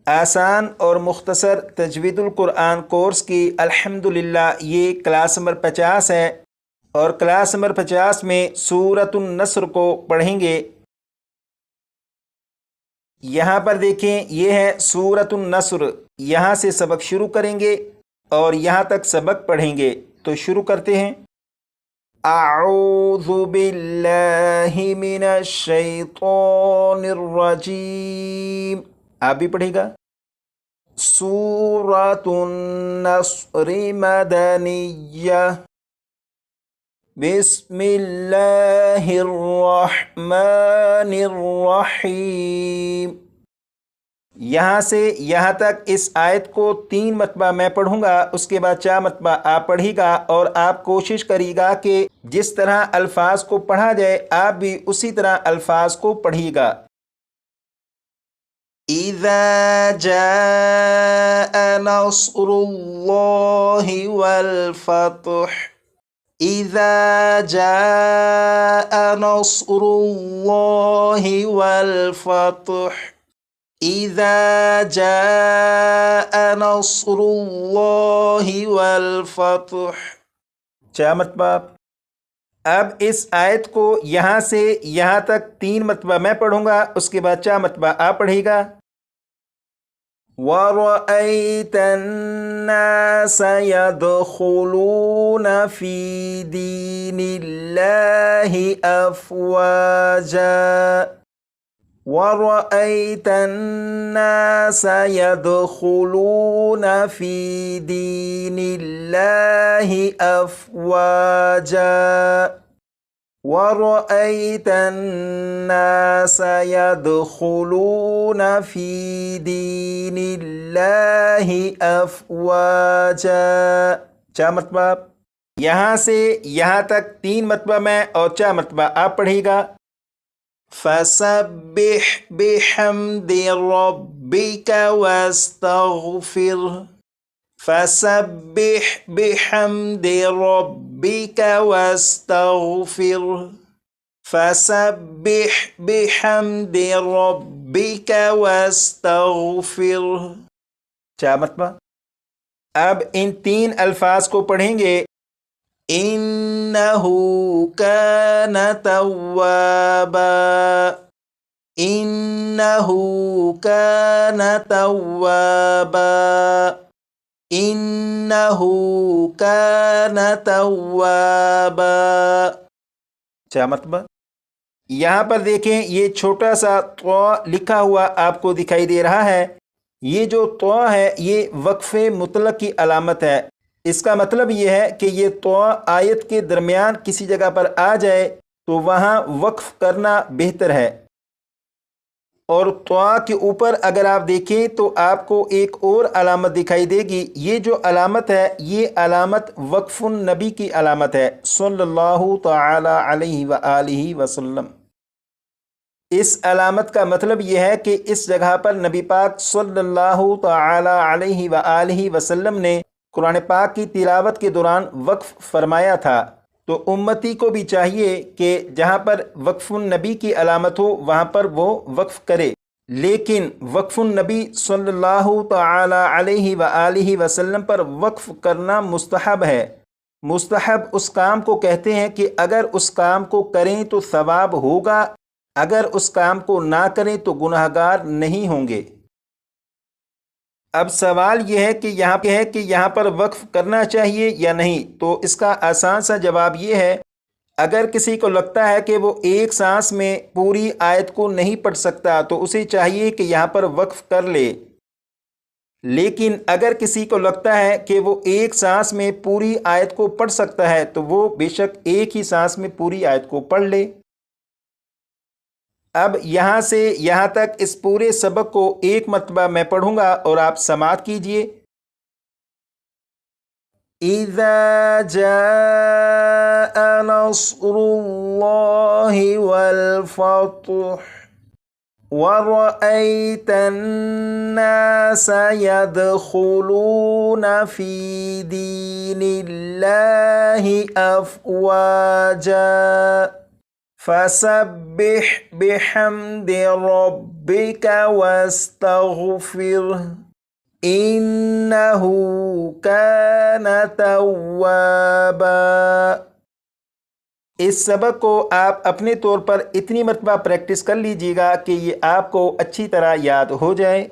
آسان اور مختصر تجوید القرآن کورس کی الحمدللہ یہ کلاس نمبر 50 ہے، اور کلاس نمبر 50 میں سورۃ النصر کو پڑھیں گے۔ یہاں پر دیکھیں، یہ ہے سورۃ النصر، یہاں سے سبق شروع کریں گے اور یہاں تک سبق پڑھیں گے۔ تو شروع کرتے ہیں۔ اعوذ باللہ من الشیطان الرجیم، آپ بھی پڑھے گا۔ سورۃ النصر مدنیہ، بسم اللہ الرحمن الرحیم۔ یہاں سے یہاں تک اس آیت کو 3 مرتبہ میں پڑھوں گا، اس کے بعد 4 مرتبہ آپ پڑھیے گا، اور آپ کوشش کریے گا کہ جس طرح الفاظ کو پڑھا جائے آپ بھی اسی طرح الفاظ کو پڑھیے گا۔ اذا جاء نصر اللہ والفتح، اذا جاء نصر اللہ والفتح، اذا جاء نصر اللہ والفتح، 4 مرتبہ۔ اب اس آیت کو یہاں سے یہاں تک 3 مرتبہ میں پڑھوں گا، اس کے بعد 4 مرتبہ آپ پڑھیے گا۔ وَرَأَيْتَ النَّاسَ يَدْخُلُونَ فِي دِينِ اللَّهِ أَفْوَاجًا، وَرَأَيْتَ النَّاسَ يَدْخُلُونَ فِي دِينِ اللَّهِ أَفْوَاجًا، وَرَأَيْتَ النَّاسَ يَدْخُلُونَ فِي دِينِ اللَّهِ أَفْوَاجًا، 4 مرتبہ۔ یہاں سے یہاں تک 3 مرتبہ میں اور 4 مرتبہ آپ پڑھیے گا۔ فَسَبِّحْ بِحَمْدِ رَبِّكَ وَاسْتَغْفِرْهُ، فَسَبِّحْ بِحَمْدِ رَبِّكَ وَاسْتَغْفِرْهُ، فَسَبِّحْ بِحَمْدِ رَبِّكَ وَاسْتَغْفِرْهُ، 4 مرتبہ۔ اب ان 3 الفاظ کو پڑھیں گے۔ انہ کان توابا، انہ کان توابا، انہ کان توابا، 4 مرتبہ۔ یہاں پر دیکھیں، یہ چھوٹا سا طا لکھا ہوا آپ کو دکھائی دے رہا ہے۔ یہ جو طا ہے یہ وقف مطلق کی علامت ہے۔ اس کا مطلب یہ ہے کہ یہ طا آیت کے درمیان کسی جگہ پر آ جائے تو وہاں وقف کرنا بہتر ہے، اور طا کے اوپر اگر آپ دیکھیں تو آپ کو ایک اور علامت دکھائی دے گی۔ یہ جو علامت ہے یہ علامت وقف النبی کی علامت ہے، صلی اللہ تعالی علیہ وآلہ وسلم۔ اس علامت کا مطلب یہ ہے کہ اس جگہ پر نبی پاک صلی اللہ تعالی علیہ وآلہ وسلم نے قرآن پاک کی تلاوت کے دوران وقف فرمایا تھا، تو امتی کو بھی چاہیے کہ جہاں پر وقف النبی کی علامت ہو وہاں پر وہ وقف کرے، لیکن وقف النبی صلی اللہ تعالی علیہ وآلہ وسلم پر وقف کرنا مستحب ہے۔ مستحب اس کام کو کہتے ہیں کہ اگر اس کام کو کریں تو ثواب ہوگا، اگر اس کام کو نہ کریں تو گناہگار نہیں ہوں گے۔ اب سوال یہ ہے کہ یہاں پر وقف کرنا چاہیے یا نہیں، تو اس کا آسان سا جواب یہ ہے، اگر کسی کو لگتا ہے کہ وہ ایک سانس میں پوری آیت کو نہیں پڑھ سکتا تو اسے چاہیے کہ یہاں پر وقف کر لے، لیکن اگر کسی کو لگتا ہے کہ وہ ایک سانس میں پوری آیت کو پڑھ سکتا ہے تو وہ بے شک ایک ہی سانس میں پوری آیت کو پڑھ لے۔ اب یہاں سے یہاں تک اس پورے سبق کو 1 مرتبہ میں پڑھوں گا اور آپ سماعت کیجئے۔ اذا جاء نصر اللہ والفتح، ورأيت الناس يدخلون في دين الله أفواجا، فسبح بحمد ربك واستغفره انه كان توابا۔ اس سبق کو آپ اپنے طور پر اتنی مرتبہ پریکٹس کر لیجئے گا کہ یہ آپ کو اچھی طرح یاد ہو جائے۔